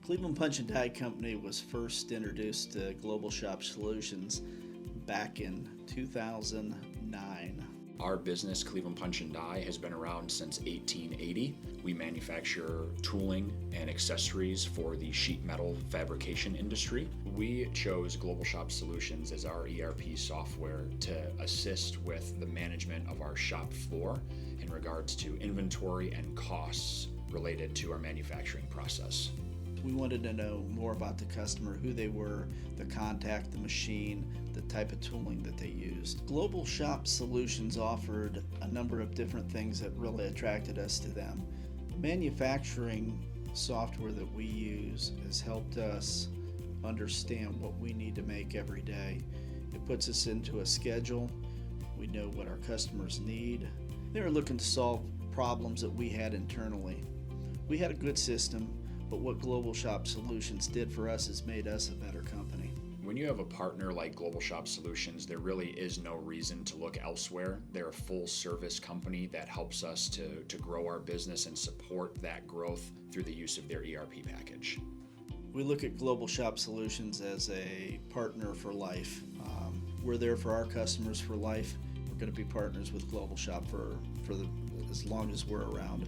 Cleveland Punch and Die Company was first introduced to Global Shop Solutions back in 2009. Our business, Cleveland Punch and Die, has been around since 1880. We manufacture tooling and accessories for the sheet metal fabrication industry. We chose Global Shop Solutions as our ERP software to assist with the management of our shop floor in regards to inventory and costs related to our manufacturing process. We wanted to know more about the customer, who they were, the contact, the machine, the type of tooling that they used. Global Shop Solutions offered a number of different things that really attracted us to them. Manufacturing software that we use has helped us understand what we need to make every day. It puts us into a schedule. We know what our customers need. They were looking to solve problems that we had internally. We had a good system, but what Global Shop Solutions did for us has made us a better company. When you have a partner like Global Shop Solutions, there really is no reason to look elsewhere. They're a full service company that helps us to grow our business and support that growth through the use of their ERP package. We look at Global Shop Solutions as a partner for life. We're there for our customers for life. We're going to be partners with Global Shop for as long as we're around.